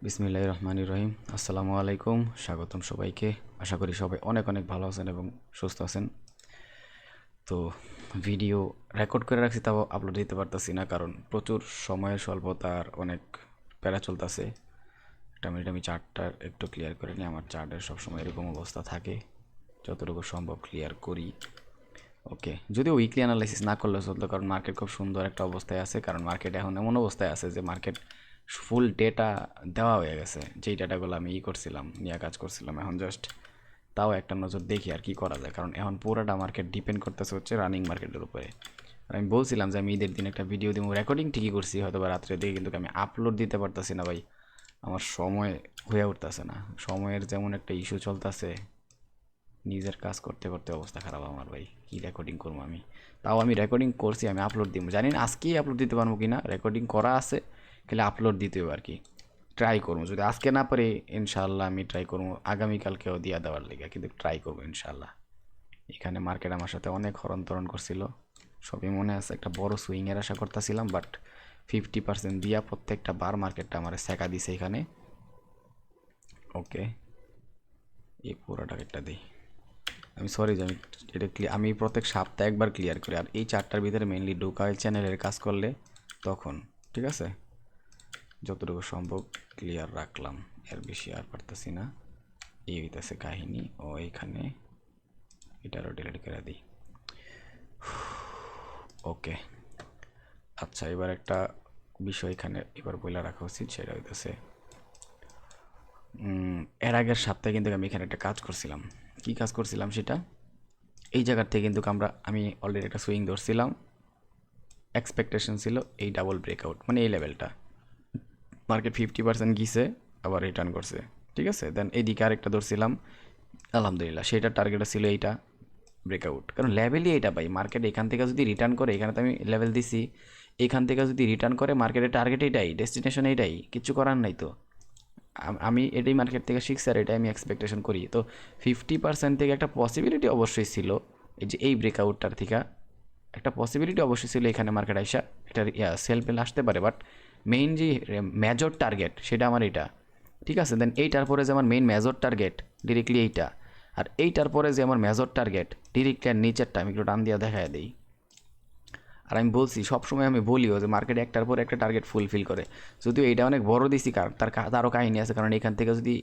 বিসমিল্লাহির রহমানির রহিম। আসসালামু আলাইকুম, স্বাগতম সবাইকে। আশা করি সবাই অনেক অনেক ভালো আছেন এবং সুস্থ আছেন। তো ভিডিও রেকর্ড করে রাখছি, তাও আপলোড দিতে পারতেছি না, কারণ প্রচুর সময়ের স্বল্পতার অনেক প্যারা চলতেছে। একটা মিনিট, আমি চার্টটা একটু ক্লিয়ার করে নিই। আমার চার্টের সবসময় এরকম অবস্থা থাকে, যতটুকু সম্ভব ক্লিয়ার করি। ওকে, যদিও উইকলি অ্যানালাইসিস না করলে চলতো, কারণ মার্কেট খুব সুন্দর একটা অবস্থায় আছে। কারণ মার্কেট এখন এমন অবস্থায় আছে যে মার্কেট ফুল ডেটা দেওয়া হয়ে গেছে। যেই ডেটাগুলো আমি করছিলাম, নিয়ে কাজ করছিলাম, এখন জাস্ট তাও একটা নজর দেখি আর কি করা যায়। কারণ এখন পুরোটা মার্কেট ডিপেন্ড করতেছে হচ্ছে রানিং মার্কেটের উপরে। আর আমি বলছিলাম যে আমি ঈদের দিন একটা ভিডিও দিব, রেকর্ডিং ঠিকই করছি হয়তো বা রাত্রে দিকে, কিন্তু আমি আপলোড দিতে পারতেছি না ভাই। আমার সময় হয়ে উঠতেছে না, সময়ের যেমন একটা ইস্যু চলতেছে। নিজের কাজ করতে করতে অবস্থা খারাপ আমার ভাই। কি রেকর্ডিং করবো আমি? তাও আমি রেকর্ডিং করছি, আমি আপলোড দিব, জানি না আজকেই আপলোড দিতে পারবো কি না। রেকর্ডিং করা আছে, খালি আপলোড দিতে হবে আর কি। ট্রাই করবো, যদি আজকে না পারি ইনশাল্লাহ আমি ট্রাই করবো আগামীকালকেও দিয়া দেওয়ার লেগে, কিন্তু ট্রাই করবো ইনশাল্লাহ। এখানে মার্কেট আমার সাথে অনেক হরণ করছিল, সবই মনে আছে। একটা বড় সুইংয়ের আশা করতেছিলাম, বাট 50% দিয়া প্রত্যেকটা বার মার্কেটটা আমার সেকা দিছে এখানে। ওকে, এই পুরো টার্গেটটা দিই আমি। সরি যে আমি এটা আমি প্রত্যেক সপ্তাহে একবার ক্লিয়ার করি, আর এই চারটার ভিতরে মেইনলি ডোকাইল চ্যানেলের কাজ করলে তখন ঠিক আছে, যতটুকু সম্ভব ক্লিয়ার রাখলাম, এর বেশি আর পারতেছি না। এই হইতেছে কাহিনী। ও এইখানে এটারও ডিলিট করে দিই। ওকে, আচ্ছা, এবার একটা বিষয় এখানে এবার বলে রাখা উচিত, সেটা হইতেছে এর আগের সপ্তাহে কিন্তু আমি এখানে একটা কাজ করছিলাম। কি কাজ করছিলাম সেটা, এই জায়গার থেকে কিন্তু আমি অলরেডি একটা সুইং ধরছিলাম। এক্সপেকটেশন ছিল এই ডাবল ব্রেকআউট, মানে এই লেভেলটা। মার্কেট 50% গিয়েছে, আবার রিটার্ন করছে, ঠিক আছে। দেন এইদিকে আরেকটা ধরছিলাম, আলহামদুলিল্লাহ সেটার টার্গেট ছিল এইটা ব্রেকআউট। কারণ লেভেলই এইটা পাই, মার্কেট এখান থেকে যদি রিটার্ন করে, এখানে তো আমি লেভেল দিছি, এখান থেকে যদি রিটার্ন করে মার্কেটের টার্গেট এইটাই, ডেস্টিনেশন এইটাই, কিছু করার নাই তো। আমি এটাই মার্কেট থেকে শিখছি, আর এটাই আমি এক্সপেকটেশন করি। তো 50% থেকে একটা পসিবিলিটি অবশ্যই ছিল, এই যে এই ব্রেকআউটটার থেকে একটা পসিবিলিটি অবশ্যই ছিল এখানে মার্কেট আইসা এটার সেল পেল আসতে পারে। বাট মেইন যে মেজর টার্গেট সেটা আমার এটা, ঠিক আছে। দেন এইটার পরে যে আমার মেইন মেজর টার্গেট ডিরেক্টলি এইটা, আর এইটার পরে যে আমার মেজর টার্গেট ডিরেক্টলি আর নিচেরটা আমি একটু টান দিয়ে দেখায় দিই। আর আমি বলছি সবসময়, আমি বলিও যে মার্কেট একটার পর একটা টার্গেট ফুলফিল করে। যদিও এইটা অনেক বড় দিছি, তারও কাহিনী আছে। কারণ এখান থেকে যদি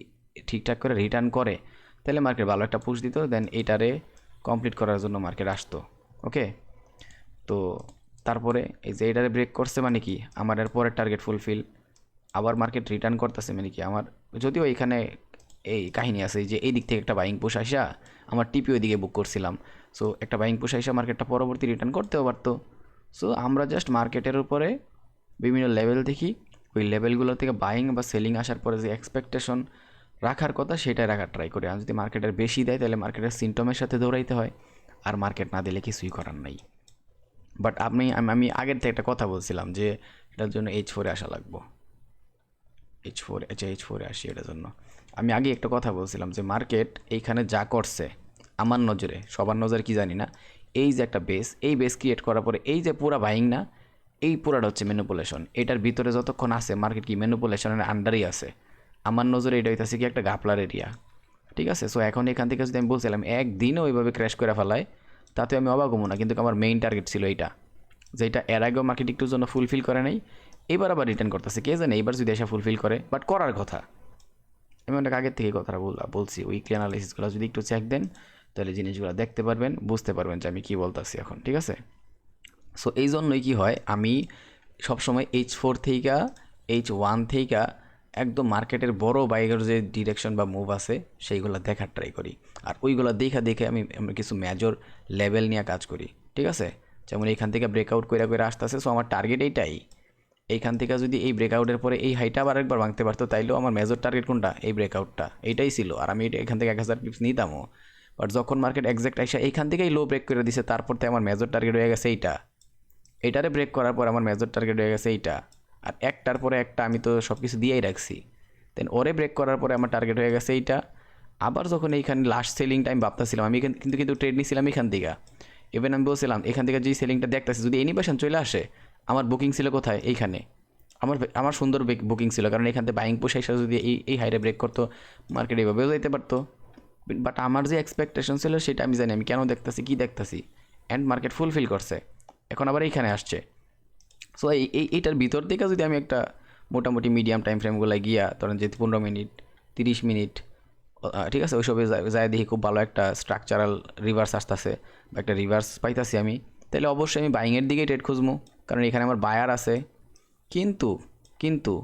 ঠিকঠাক করে রিটার্ন করে, তাহলে মার্কেট ভালো একটা পুশ দিত, দেন এইটারে কমপ্লিট করার জন্য মার্কেট আসতো। ওকে, তো তারপরে এই যে এটারে ব্রেক করছে মানে কি, আমার এর পরের টার্গেট ফুলফিল। আবার মার্কেট রিটার্ন করতেছে মানে কি, আমার যদিও এখানে এই কাহিনী আছে যে এই দিক থেকে একটা বাইং পুশ আসা, আমার টিপি ওই দিকে বুক করছিলাম। সো একটা বাইং পুশ আসা মার্কেটটা পরবর্তী রিটার্ন করতেও পারতো। সো আমরা জাস্ট মার্কেটের উপরে বিভিন্ন লেভেল দেখি, ওই লেভেলগুলো থেকে বাইং বা সেলিং আসার পরে যে এক্সপেকটেশন রাখার কথা সেটাই রাখার ট্রাই করি। আর যদি মার্কেটের বেশি দেয় তাহলে মার্কেটের সিমটমের সাথে দৌড়াইতে হয়, আর মার্কেট না দিলে কিছুই করার নাই। বাট আমি আগের থেকে একটা কথা বলছিলাম যে এটার জন্য H4-এ আসা লাগবো। H4, আচ্ছা H4-এ আসি এটার জন্য। আমি আগে একটা কথা বলছিলাম যে মার্কেট এইখানে যা করছে, আমার নজরে, সবার নজরে কি জানি না, এই যে একটা বেস, এই বেস ক্রিয়েট করার পরে এই যে পুরা বাইং না, এই পুরাটা হচ্ছে ম্যানিপুলেশন। এটার ভিতরে যতক্ষণ আছে মার্কেট কি ম্যানিপুলেশনের আন্ডারই আছে। আমার নজরে এটা হইতেছে কি একটা গাপলার এরিয়া, ঠিক আছে। সো এখন এখান থেকে যদি আমি বলছিলাম একদিনও ওইভাবে ক্র্যাশ করে ফেলায়, তাতে আমি অবাক হবো না। কিন্তু আমার মেইন টার্গেট ছিল এইটা, যেটা এর আগেও মার্কেট একটুর জন্য ফুলফিল করে নাই, এবার আবার রিটার্ন করতেছে। কে জানে এবার যদি এসে ফুলফিল করে, বাট করার কথা। আমি অনেক আগের থেকে কথাটা বলছি, উইকলি অ্যানালাইসিসগুলো যদি একটু চেক দেন, তাহলে জিনিসগুলো দেখতে পারবেন, বুঝতে পারবেন যে আমি কী বলতেছি এখন, ঠিক আছে। সো এই জন্যই কী হয়, আমি সবসময় H4 থেকে H1 থেকে একদম মার্কেটের বড় বাইকের যে ডিরেকশন বা মুভ আছে সেইগুলো দেখার ট্রাই করি। আর ওইগুলো দেখে আমি কিছু মেজর লেভেল নিয়ে কাজ করি, ঠিক আছে। যেমন এইখান থেকে ব্রেকআউট করে আসতেছে, সো আমার টার্গেট এইটাই। এইখান থেকে যদি এই ব্রেকআউটের পরে এই হাইটা আবার একবার ভাঙতে পারতো, তাইলেও আমার মেজর টার্গেট কোনটা, এই ব্রেকআউটটা, এইটাই ছিল। আর আমি এখান থেকে 1000 পিপস নিতামও। বাট যখন মার্কেট এক্সাক্ট আইসা এইখান থেকেই লো ব্রেক করে দিছে, তারপর থেকে আমার মেজর টার্গেট হয়ে গেছে এইটা। এইটারে ব্রেক করার পর আমার মেজর টার্গেট হয়ে গেছে এইটা। আর একটার পরে একটা আমি তো সব কিছু দিয়েই রাখছি। দেন ওরে ব্রেক করার পরে আমার টার্গেট হয়ে গেছে এইটা। আবার যখন এইখানে লাস্ট সেলিং টাইম ভাবতেছিলাম, আমি কিন্তু ট্রেড নিছিলাম এখান থেকে। ইভেন আমি বলছিলাম এখান থেকে যে সেলিংটা দেখতেছি, যদি এনিমেশন চলে আসে, আমার বুকিং ছিল কোথায়, এইখানে। আমার আমার সুন্দর বুকিং ছিল, কারণ এখান থেকে বাইং পুষে এসে যদি এই হাইরে ব্রেক করতো মার্কেট এইভাবেও যেতে পারতো। বাট আমার যে এক্সপেকটেশন ছিল সেটা আমি জানি আমি কেন দেখতেছি, কী দেখতেছি, অ্যান্ড মার্কেট ফুলফিল করছে, এখন আবার এইখানে আসছে। সো এইটার ভিতর থেকে যদি আমি একটা মোটামুটি মিডিয়াম টাইম ফ্রেমগুলো গিয়া ধরেন যে 15 মিনিট 30 মিনিট, ঠিক আছে, ওইসবে যায় দেখি খুব ভালো একটা স্ট্রাকচারাল রিভার্স আসতেছে বা একটা রিভার্স পাইতাছি আমি, তাহলে অবশ্যই আমি বাইংয়ের দিকেই ট্রেড খুঁজবো, কারণ এখানে আমার বায়ার আছে। কিন্তু কিন্তু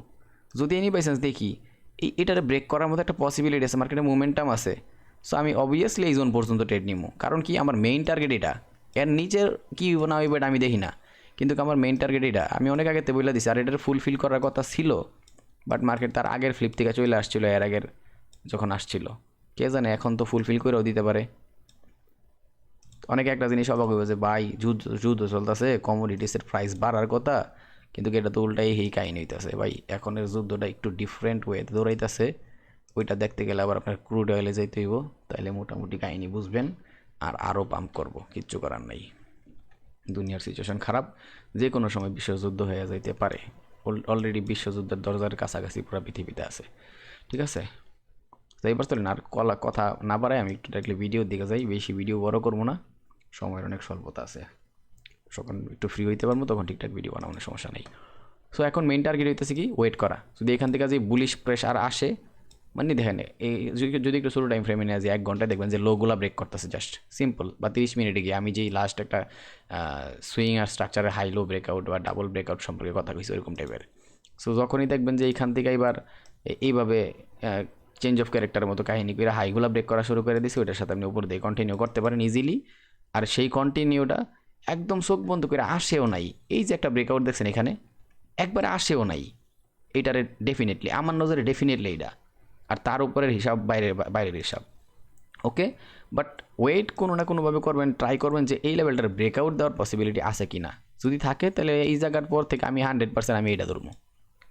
যদি এনি বাই চান্স দেখি এটারে ব্রেক করার মতো একটা পসিবিলিটি আছে, মার্কেটে মোমেন্টাম আছে, সো আমি অবভিয়াসলি এই জোন পর্যন্ত ট্রেড নিবো। কারণ কি আমার মেইন টার্গেট এটা, এর নিচের কী হইব না হইব এটা আমি দেখি না, কিন্তু আমার মেইন টার্গেট এটা আমি অনেক আগেতে বলে দিছি। আর এটার ফুলফিল করার কথা ছিল, বাট মার্কেট তার আগের ফ্লিপ থেকে চলে আসছিলো, এর আগের যখন আসছিল, কে জানে এখন তো ফুলফিল করেও দিতে পারে। অনেকে একটা জিনিস অবাক হইব যে ভাই যুদ্ধ যুদ্ধ চলতেছে, কমোডিটিসের প্রাইস বাড়ার কথা, কিন্তু এটা তো উল্টাই এই কাহিনী হইতেছে। ভাই এখনের যুদ্ধটা একটু ডিফারেন্ট ওয়েতে দৌড়াইতেছে, ওইটা দেখতে গেলে আবার আপনার ক্রুড অয়েলে যাইতে হইব, তাইলে মোটামুটি কাহিনী বুঝবেন। আর আরও পাম্প করব, কিচ্ছু করার নাই। দুনিয়ার সিচুয়েশন খারাপ, যে কোনো সময় বিশ্বযুদ্ধ হয়ে যাইতে পারে। অলরেডি বিশ্বযুদ্ধের দরজার কাছাকাছি পুরো পৃথিবীতে আছে, ঠিক আছে। তো এবার চলেন আর কথা না বাড়ায় আমি একটু ডাইরেক্টলি ভিডিওর দিকে যাই, বেশি ভিডিও বড় করবো না, সময়ের অনেক স্বল্পতা আছে, যখন একটু ফ্রি হইতে পারবো তখন ঠিকঠাক ভিডিও বানানোর সমস্যা নেই। সো এখন মেইন টার্গেট হইতেছে কি, ওয়েট করা। যদি এখান থেকে যে বুলিশ প্রেশার আসে, মানে দেখেন এই যদি একটু ছোটো টাইম ফ্রেমে নেওয়া যায় 1 ঘন্টায় দেখবেন যে লোগুলা ব্রেক করতেছে জাস্ট সিম্পল, বা 30 মিনিটে গিয়ে আমি যেই লাস্ট একটা সুইং আর স্ট্রাকচারের হাই লো ব্রেকআউট বা ডাবল ব্রেকআউট সম্পর্কে কথা কইছি ওরকম টাইপের। সো যখনই দেখবেন যে এইখান থেকে এবার এইভাবে চেঞ্জ অফ ক্যারেক্টারের মতো কাহিনী করে হাইগুলা ব্রেক করা শুরু করে দিছি, ওইটার সাথে আপনি উপর দিয়ে কন্টিনিউ করতে পারেন ইজিলি। আর সেই কন্টিনিউটা একদম চোখ বন্ধ করে আসেও নাই, এই যে একটা ব্রেকআউট দেখছেন এখানে একবারে আসেও নাই, এইটারে ডেফিনেটলি আমার নজরে ডেফিনেটলি এইটা, আর তার উপরের হিসাব বাইরের হিসাব। ওকে, বাট ওয়েট কোনো না কোনোভাবে করবেন, ট্রাই করবেন যে এই লেভেলটার ব্রেকআউট দেওয়ার পসিবিলিটি আছে কি না। যদি থাকে তাহলে এই জায়গার পর থেকে আমি 100% আমি এইটা ধরবো,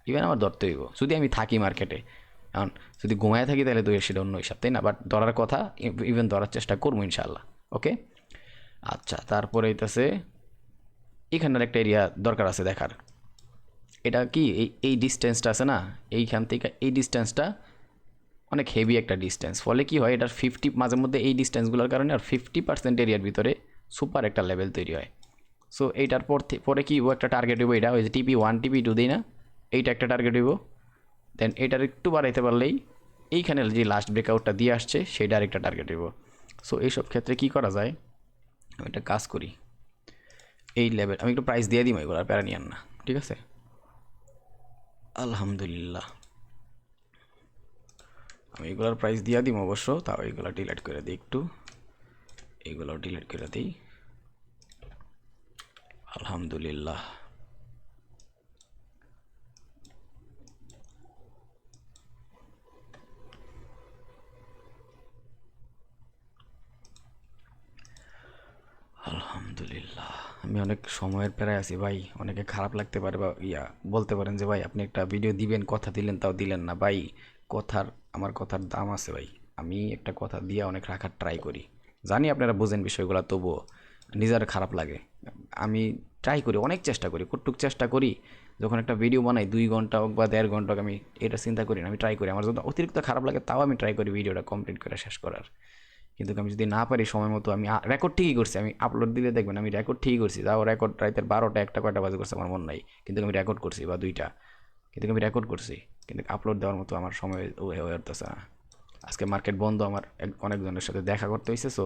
ইভেন আমার ধরতে হইব যদি আমি থাকি মার্কেটে। কারণ যদি ঘুমায় থাকি তাহলে তো সেটা অন্য হিসাব, তাই না, বাট ধরার কথা, ইভেন ধরার চেষ্টা করবো ইনশাল্লাহ। ওকে, আচ্ছা, তারপরে হইতেছে এখানের একটা এরিয়া দরকার আছে দেখার। এটা কি এই ডিস্টেন্সটা আছে না, এইখান থেকে এই ডিস্টেন্সটা অনেক হেভি একটা ডিস্টেন্স, ফলে কি হয় এটার 50 মাঝে মধ্যে এই ডিস্টেন্সগুলোর কারণে আর 50% এরিয়ার ভিতরে সুপার একটা লেভেল তৈরি হয়। সো এইটার পরে কি একটা টার্গেট হইব, এটা ওই যে TP1 TP2 দিই না, এইটা একটা টার্গেট হইব। দেন এটার একটু বাড়াইতে পারলেই এইখানে যে লাস্ট ব্রেকআউটটা দিয়ে আসছে সেইটা আরেকটা টার্গেট হইব। সো এইসব ক্ষেত্রে কি করা যায়, আমি একটা কাজ করি, এই লেভেল আমি একটু প্রাইস দিয়ে দিই, এগুলো আর প্যারা নিয়ান না, ঠিক আছে। আলহামদুলিল্লাহ, আমি এগুলোর প্রাইস দিয়ে দিই অবশ্য, তাও এইগুলো ডিলিট করে দিই, একটু এইগুলো ডিলিট করে দিই। আলহামদুলিল্লাহ, আলহামদুলিল্লাহ। আমি অনেক সময়ের প্যারায় আছি ভাই, অনেকে খারাপ লাগতে পারে বা বলতে পারেন যে ভাই আপনি একটা ভিডিও দিবেন, কথা দিলেন তাও দিলেন না। ভাই কথার, আমার কথার দাম আছে ভাই, আমি একটা কথা দিয়ে অনেক রাখার ট্রাই করি, জানি আপনারা বোঝেন বিষয়গুলো, তবুও নিজের খারাপ লাগে। আমি ট্রাই করি, অনেক চেষ্টা করি, কতটুক চেষ্টা করি, যখন একটা ভিডিও বানাই 2 ঘন্টা হোক বা 1.5 ঘন্টা হোক, আমি এটা চিন্তা করি না, আমি ট্রাই করি, আমার যদি অতিরিক্ত খারাপ লাগে তাও আমি ট্রাই করি ভিডিওটা কমপ্লিট করে শেষ করার। কিন্তু আমি যদি না পারি সময় মতো, আমি রেকর্ড ঠিকই করছি, আমি আপলোড দিলে দেখবেন আমি রেকর্ড ঠিকই করছি, তাও রেকর্ড রাতের 12টা 1টা কয়টা বাজে করছে আমার মনে নাই, কিন্তু আমি রেকর্ড করছি, বা 2টা, কিন্তু আমি রেকর্ড করছি, কিন্তু আপলোড দেওয়ার মতো আমার সময় হয়ে উঠতেছে না। আজকে মার্কেট বন্ধ, আমার অনেকজনের সাথে দেখা করতে হয়েছে, সো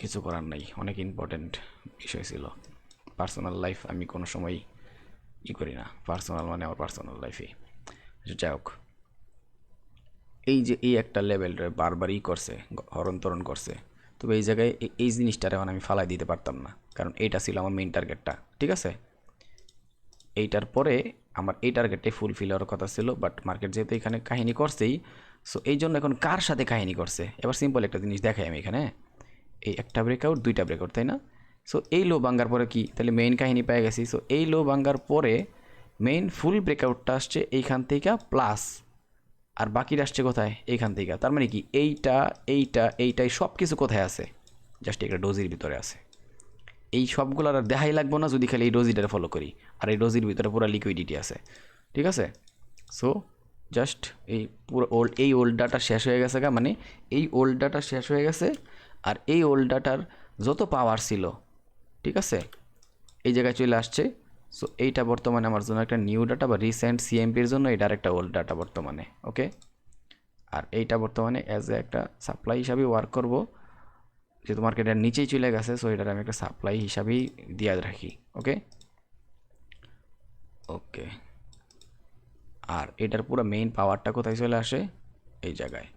কিছু করার নাই, অনেক ইম্পর্টেন্ট বিষয় ছিল। পার্সোনাল লাইফ আমি কোনো সময় করি না, পার্সোনাল মানে আমার পার্সোনাল লাইফে। যাই হোক, এই যে এই একটা লেভেলটা বারবারই করছে, হরণ করছে, তবে এই জায়গায় এই জিনিসটার এখন আমি ফালাই দিতে পারতাম না, কারণ এইটা ছিল আমার মেইন টার্গেটটা, ঠিক আছে। এইটার পরে আমার এই টার্গেটটাই ফুলফিল হওয়ার কথা ছিল, বাট মার্কেট যেহেতু এখানে কাহিনী করছেই, সো এই জন্য এখন কার সাথে কাহিনী করছে, এবার সিম্পল একটা জিনিস দেখাই আমি এখানে, এই একটা ব্রেকআউট 2টা ব্রেকআউট, তাই না। সো এই লো ভাঙ্গার পরে কি, তাহলে মেইন কাহিনী পেয়ে গেছি। সো এই লো ভাঙ্গার পরে মেইন ফুল ব্রেকআউটটা আসছে এইখান থেকে প্লাস, আর বাকিটা আসছে কোথায়, এইখান থেকে। তার মানে কি এইটাই সব কিছু কোথায় আছে, জাস্ট একটা ডোজির ভিতরে আছে। এই সবগুলো আর দেখাই লাগবো না যদি খালি এই ডোজিটারে ফলো করি, আর এই ডোজির ভিতরে পুরো লিকুইডিটি আছে, ঠিক আছে। সো জাস্ট এই পুরো ওল্ড ডাটা শেষ হয়ে গেছে গা, মানে এই ওল্ড ডাটা শেষ হয়ে গেছে, আর এই ওল্ড ডাটার যত পাওয়ার ছিল, ঠিক আছে, এই জায়গায় চলে আসছে। সো এইটা বর্তমানে আমার জন্য একটা নিউ ডাটা বা রিসেন্ট সিএমপির জন্য এটার একটা ওল্ড ডাটা বর্তমানে, ওকে। আর এইটা বর্তমানে অ্যাজ এ একটা সাপ্লাই হিসাবে ওয়ার্ক করব, যেহেতু মার্কেটের নিচেই চলে গেছে, সো এটার আমি একটা সাপ্লাই হিসাবেই দিয়ে রাখি, ওকে ওকে। আর এটার পুরো মেইন পাওয়ারটা কোথায় চলে আসে, এই জায়গায়।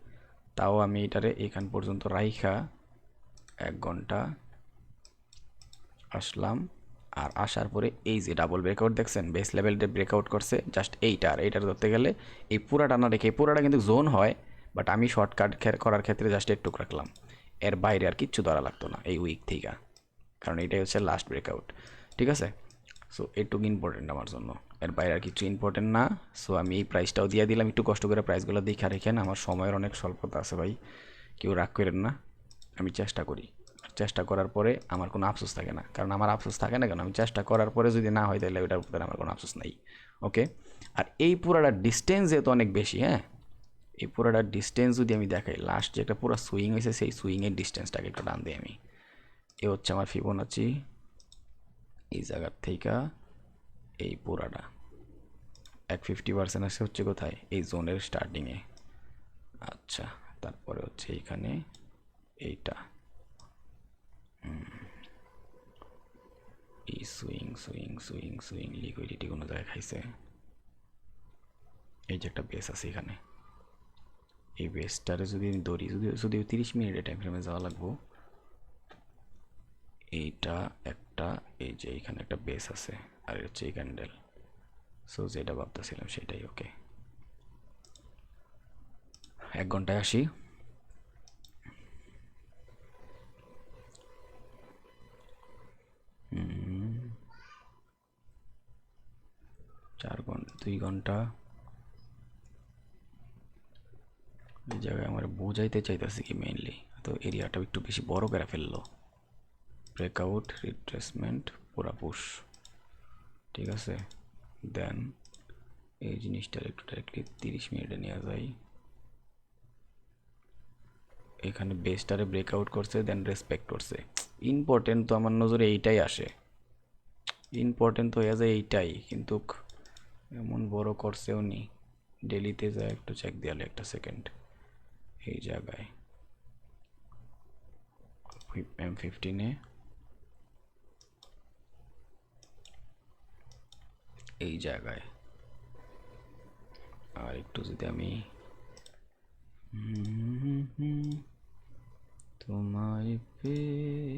তাও আমি এটারে এখান পর্যন্ত রাইখা 1 ঘন্টা আসলাম, আর আসার পরে এই যে ডাবল ব্রেকআউট দেখছেন, বেস লেভেলটা ব্রেকআউট করছে জাস্ট এইটা, আর এইটার ধরতে গেলে এই পুরাটা না রেখে, পুরাটা কিন্তু জোন হয়, বাট আমি শর্টকাট করার ক্ষেত্রে জাস্ট একটুক রাখলাম, এর বাইরে আর কিচ্ছু ধরা লাগতো না এই উইক থেকে, কারণ এটাই হচ্ছে লাস্ট ব্রেকআউট, ঠিক আছে। সো এটুকু ইম্পর্টেন্ট আমার জন্য, এর বাইরে আর কিছু ইম্পর্টেন্ট না। সো আমি এই প্রাইসটাও দিয়ে দিলাম, একটু কষ্ট করে প্রাইসগুলো দেখা রেখেন, আমার সময়ের অনেক স্বল্পতা আছে ভাই, কেউ রাগ করেন না, আমি চেষ্টা করি, চেষ্টা করার পরে আমার কোনো আফসোস থাকে না, কারণ আমার আফসোস থাকে না কেন, আমি চেষ্টা করার পরে যদি না হয় তাহলে ওইটার উপরে আমার কোনো আফসোস নাই, ওকে। আর এই পুরাটা ডিস্টেন্স যেহেতু অনেক বেশি, হ্যাঁ, এই পুরাটা ডিস্টেন্স যদি আমি দেখাই, লাস্ট যে একটা পুরো সুইং হয়েছে সেই সুইংয়ের ডিস্টেন্সটাকে একটু টান দিই আমি, এ হচ্ছে আমার ফিবোনাচি, এই জায়গার থেকে এই পুরাটা 150% আসে হচ্ছে কোথায়, এই জোনের স্টার্টিংয়ে, আচ্ছা, তারপরে হচ্ছে এইখানে এইটা, এই swing swing swing swing liquidity কোনো জায়গায় খাইছে, এই যে একটা বেস আছে এখানে, এই বেসটারে যদি আমি ধরি, যদিও 30 মিনিটের টাইম ফ্রেমে যাওয়া লাগবো, এইটা একটা, এই যে এখানে একটা বেস আছে, আর হচ্ছে এই ক্যান্ডেল, সো যেটা ভাবতেছিলাম সেটাই, ওকে। 1 ঘন্টায় আসি, চার ঘন্টা 2 ঘন্টা, এই জায়গায় আমার বোঝাইতে চাইতেছি কি মেইনলি, তো এরিয়াটা একটু বেশি বড় করে ফেললো, ব্রেকআউট রিট্রেসমেন্ট পুরা পুশ, ঠিক আছে। দেন এই জিনিসটার একটু ডাইরেক্টলি 30 মিনিটে নেওয়া যায়, এখানে বেসটারে ব্রেকআউট করছে, দেন রেসপেক্ট করছে, ইম্পর্টেন্ট তো আমার নজরে এইটাই আসে, ইম্পর্টেন্ট তো হয়ে যায় এইটাই, কিন্তু এমন বড় করছে উনি, ডেলিতে যায় একটু চেক দিয়ালে একটা সেকেন্ড, এই জায়গায় M15-এ এই জায়গায়, আর একটু যদি আমি তোমায় পেয়ে,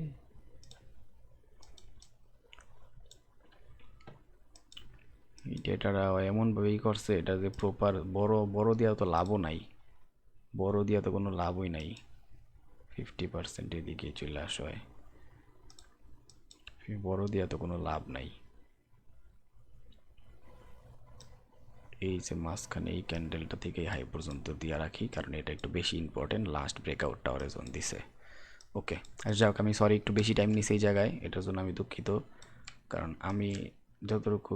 এই ডেটাটা এমনভাবেই করছে, এটা যে প্রপার বড় বড় দিয়া তো লাভও নাই, বড় দিয়া তো কোনো লাভই নাই, 50% এদিকে চলে আসে, বড় দিয়া তো কোনো লাভ নাই। এই যে মাঝখানে এই ক্যান্ডেলটা থেকে হাই পর্যন্ত দিয়ে রাখি, কারণ এটা একটু বেশি ইম্পর্টেন্ট, লাস্ট ব্রেকআউটটা অরেজন দিছে, ওকে। আর যাক, আমি সরি একটু বেশি টাইম নিছি এই জায়গায়, এটার জন্য আমি দুঃখিত, কারণ আমি যতটুকু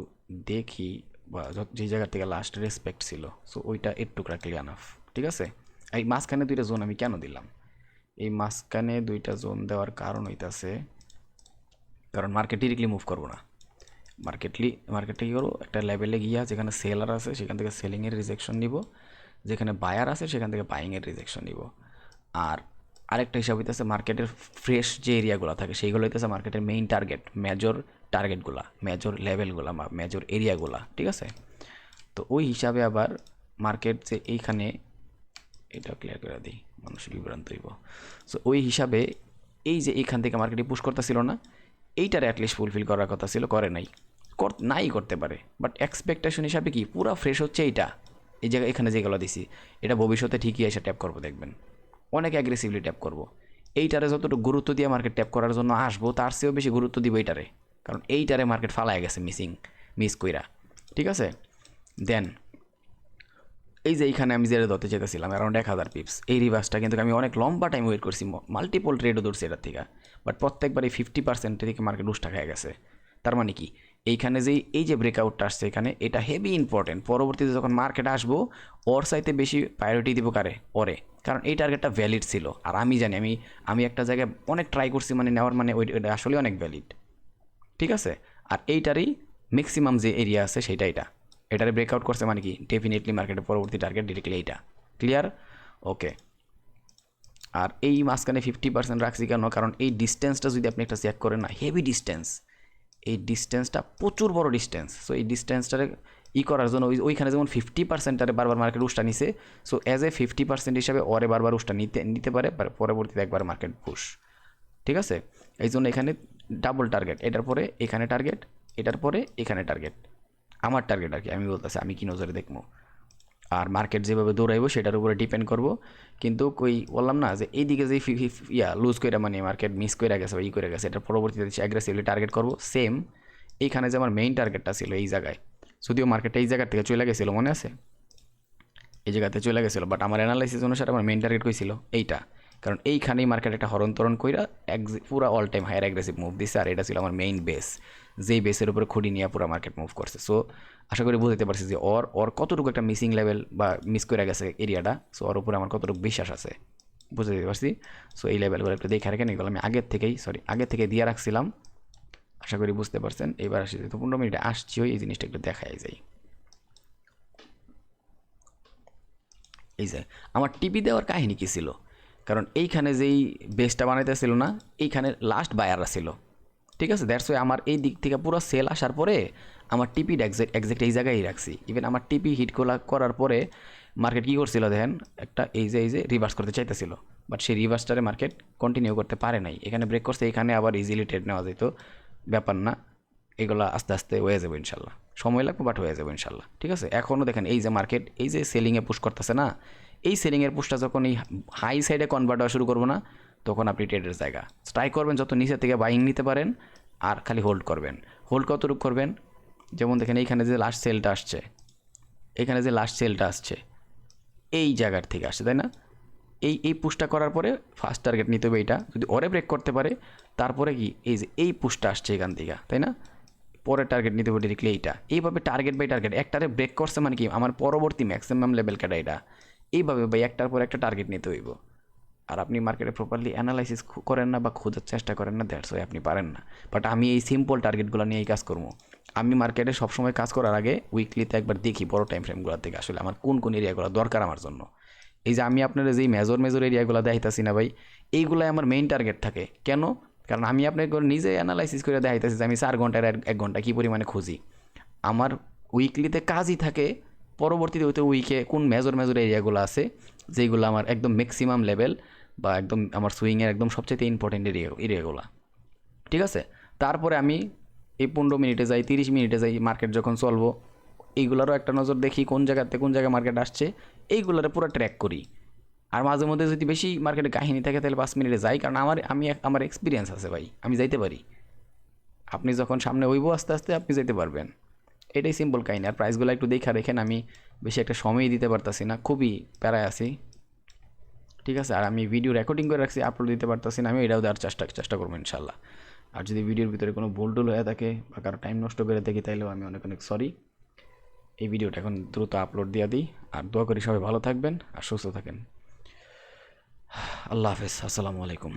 দেখি বা যে জায়গা থেকে লাস্ট রেসপেক্ট ছিল, সো ওইটা একটু রাখলে আনাফ, ঠিক আছে। এই মাঝখানে 2টা জোন আমি কেন দিলাম, এই মাঝখানে 2টা জোন দেওয়ার কারণ হইতাছে, কারণ মার্কেট ডিরেক্টলি মুভ করবো না, মার্কেটে কী করবো, একটা লেভেলে গিয়া যেখানে সেলার আছে সেখান থেকে সেলিংয়ের রিজেকশন নিব, যেখানে বায়ার আছে সেখান থেকে বাইংয়ের রিজেকশন নিব, আর আরেকটা হিসাব হইতেছে মার্কেটের ফ্রেশ যে এরিয়াগুলো থাকে সেইগুলো হইতেছে মার্কেটের মেইন টার্গেট, মেজর টার্গেটগুলা, মেজর লেভেলগুলা, মেজর এরিয়াগুলা, ঠিক আছে। তো ওই হিসাবে আবার মার্কেট যে এইখানে, এটা ক্লিয়ার করে দিই, মানুষ বিভ্রান্ত হইব। সো ওই হিসাবে এই যে এইখান থেকে মার্কেটে পুশ করতেছিল না, এইটার অ্যাটলিস্ট ফুলফিল করার কথা ছিল, করে নাই, নাই করতে পারে, বাট এক্সপেকটেশন হিসাবে কি পুরো ফ্রেশ হচ্ছে এইটা, এই জায়গায় এখানে যেগুলো দিছি, এটা ভবিষ্যতে ঠিকই এসে ট্যাপ করবো, দেখবেন অনেক অ্যাগ্রেসিভলি ট্যাপ করবো, এইটারে যতটুকু গুরুত্ব দিয়ে মার্কেট ট্যাপ করার জন্য আসবো, তার চেয়েও বেশি গুরুত্ব দিব এইটারে, কারণ এইটারে মার্কেট ফালায় গেছে মিস কইরা, ঠিক আছে। দেন এই যে এইখানে আমি যেটা ধরতে চেয়েছিলাম অ্যারাউন্ড 1000 পিপস, এই রিভার্সটা কিন্তু আমি অনেক লম্বা টাইম ওয়েট করছি, মাল্টিপল ট্রেডও ধরছি এটার থেকে, বাট প্রত্যেকবারই 50% থেকে মার্কেট উষ্টা খেয়ে গেছে। তার মানে কি, এইখানে যে এই যে ব্রেকআউটটা আসছে এখানে, এটা হেভি ইম্পর্টেন্ট। পরবর্তীতে যখন মার্কেট আসবো ওর চাইতে বেশি প্রায়োরিটি দিব কারে, ওরে, কারণ এই টার্গেটটা ভ্যালিড ছিল। আর আমি জানি আমি একটা জায়গায় অনেক ট্রাই করছি, মানে নেওয়ার, মানে ওইটা আসলে অনেক ভ্যালিড, ঠিক আছে। আর এইটারই ম্যাক্সিমাম যে এরিয়া আছে সেটা এটারে ব্রেকআউট করছে, মানে কি ডেফিনেটলি মার্কেটের পরবর্তী টার্গেট ডিরেক্টলি এইটা। ক্লিয়ার? ওকে। আর এই মাঝখানে 50% রাখছি কেন, কারণ এই ডিস্টেন্সটা যদি আপনি একটা চেক করেন না, হেভি ডিস্টেন্স, এই ডিস্টেন্সটা প্রচুর বড় ডিস্টেন্স। সো এই ডিস্টেন্সটারে করার জন্য ওইখানে যেমন 50%টারে বারবার মার্কেট উষ্টা নিছে, সো অ্যাজ এ 50% হিসাবে ওরে বারবার উষ্টা নিতে পারে, পরবর্তীতে একবার মার্কেট পুশ, ঠিক আছে। এই জন্য এখানে ডাবল টার্গেট, এটার পরে এখানে টার্গেট, এটার পরে এখানে টার্গেট, আমার টার্গেট আর কি, আমি বলতেছি আমি কি নজরে দেখবো। আর মার্কেট যেভাবে দৌড়াইবো সেটার উপরে ডিপেন্ড করব। কিন্তু কই বললাম না যে এইদিকে যে লুজ করে, মানে মার্কেট মিস করে গেছে বা করে গেছে, এটা পরবর্তীতে অ্যাগ্রেসিভলি টার্গেট করব। সেম এইখানে যে আমার মেইন টার্গেটটা ছিল এই জায়গায়, যদিও মার্কেটটা এই জায়গার থেকে চলে গেছিলো, মনে আছে, এই জায়গাতে চলে গেছিলো, বাট আমার অ্যানালাইসিস অনুসারে আমার মেইন টার্গেট কইছিল এইটা, কারণ এইখানেই মার্কেট একটা হরণ কইরা পুরো all time higher aggressive move দিচ্ছে। আর এটা ছিল আমার মেইন বেস, যেই বেসের উপরে খুঁড়ি নিয়ে পুরো মার্কেট মুভ করছে। সো আশা করি বুঝতে পারছি যে ওর কতটুকু একটা মিসিং লেভেল বা মিস করে গেছে এরিয়াটা, সো ওর উপরে আমার কতটুকু বিশ্বাস আছে বুঝতে পারছি। সো এই লেভেলগুলো একটু দেখে রাখেন, এগুলো আমি আগের থেকে দিয়ে রাখছিলাম। আশা করি বুঝতে পারছেন। এবার আসি, তো 15 মিনিটে আসছি, এই জিনিসটা একটু দেখাই যায়। এই যে আমার টিপি দেওয়ার কাহিনী কী ছিল, কারণ এইখানে যেই বেসটা বানাইতেছিল না, এইখানে লাস্ট বায়াররা ছিল, ঠিক আছে। দ্যাটস ওয়াই আমার এই দিক থেকে পুরো সেল আসার পরে আমার টিপি এক্সাক্ট এই জায়গায় রাখছি। ইভেন আমার টিপি হিট করার পরে মার্কেট কী করছিল দেখেন, একটা এই যে রিভার্স করতে চাইতেছিল, বাট সেই রিভার্সটারে মার্কেট কন্টিনিউ করতে পারে নাই, এখানে ব্রেক করছে, এখানে আবার ইজিলি ট্রেড নেওয়া যেত, ব্যাপার না। এগুলো আস্তে আস্তে হয়ে যাবে ইনশাল্লাহ, সময় লাগবে বাট হয়ে যাবে ইনশাল্লাহ, ঠিক আছে। এখনও দেখেন এই যে মার্কেট এই যে সেলিংয়ে পুশ করতেছে না, এই সেলিংয়ের পুশটা যখন এই হাই সাইডে কনভার্ট হওয়া শুরু করবো না, তখন আপনি ট্রেডের জায়গা ট্রাই করবেন যত নিচে থেকে বাইং নিতে পারেন, আর খালি হোল্ড করবেন। হোল্ড কতটুকু করবেন, যেমন দেখেন এইখানে যে লাস্ট সেলটা আসছে, এখানে যে লাস্ট সেলটা আসছে এই জায়গার থেকে আসছে, তাই না। এই পুশটা করার পরে ফার্স্ট টার্গেট নিতে হবে এইটা, যদি ওরে ব্রেক করতে পারে তারপরে কি এই যে এই পুশটা আসছে এখান থেকে, তাই না, পরে টার্গেট নিতে হবে ডিরেক্টলি এইটা। এইভাবে টার্গেট বাই টার্গেট একটারে ব্রেক করছে, মানে কি আমার পরবর্তী ম্যাক্সিমাম লেভেল কেটা এটা, এইভাবে ভাই একটার পর একটা টার্গেট নিতে হইব। আর আপনি মার্কেটে প্রপারলি অ্যানালাইসিস করেন না বা খোঁজার চেষ্টা করেন না, দ্যাটস ওয়াই আপনি পারেন না। বাট আমি এই সিম্পল টার্গেটগুলো নিয়েই কাজ করবো। আমি মার্কেটে সবসময় কাজ করার আগে উইকলিতে একবার দেখি বড় টাইম ফ্রেমগুলো থেকে আসলে আমার কোন এরিয়াগুলো দরকার আমার জন্য। এই যে আমি আপনার যেই মেজর এরিয়াগুলো দেখাইতেছি না ভাই, এইগুলাই আমার মেইন টার্গেট থাকে। কেন? কারণ আমি আপনাকে নিজে অ্যানালাইসিস করে দেখাইতেছি যে আমি 4 ঘন্টার 1 ঘন্টা কী পরিমাণে খুঁজি। আমার উইকলিতে কাজই থাকে পরবর্তীতে হয়তো উইকে কোন মেজর এরিয়াগুলো আছে যেগুলো আমার একদম ম্যাক্সিমাম লেভেল বা একদম আমার সুইংয়ের একদম সবচেয়ে ইম্পর্টেন্ট এরিয়াগুলো, ঠিক আছে। তারপরে আমি এই 15 মিনিটে যাই, 30 মিনিটে যাই, মার্কেট যখন চলবো এইগুলোরও একটা নজর দেখি কোন জায়গায় মার্কেট আসছে, এইগুলোরে পুরো ট্র্যাক করি। আর মাঝে মধ্যে যদি বেশি মার্কেটে কাহিনী থাকে তাহলে 5 মিনিটে যাই, কারণ আমার এক্সপিরিয়েন্স আছে ভাই, আমি যাইতে পারি। আপনি যখন সামনে হইব আস্তে আস্তে আপনি যেতে পারবেন, এটাই সিম্পল কাহিনী। আর প্রাইসগুলো একটু দেখা রেখেন, আমি বেশি একটা সময় দিতে পারতাছি না, খুবই প্যারায় আছি, ঠিক আছে। আর আমি ভিডিও রেকর্ডিং করে রাখছি, আপলোড দিতে পারতাছি না, আমি এটাও দেওয়ার চেষ্টা করবো ইনশাল্লাহ। আর যদি ভিডিওর ভিতরে কোনো ভুল টুল হয়ে থাকে বা কারো টাইম নষ্ট করে থাকি তাইলেও আমি অনেক সরি। এই ভিডিওটা এখন দ্রুত আপলোড দিয়ে দিই। আর দোয়া করি সবাই ভালো থাকবেন আর সুস্থ থাকেন। আল্লাহ হাফেজ, আসসালামু আলাইকুম।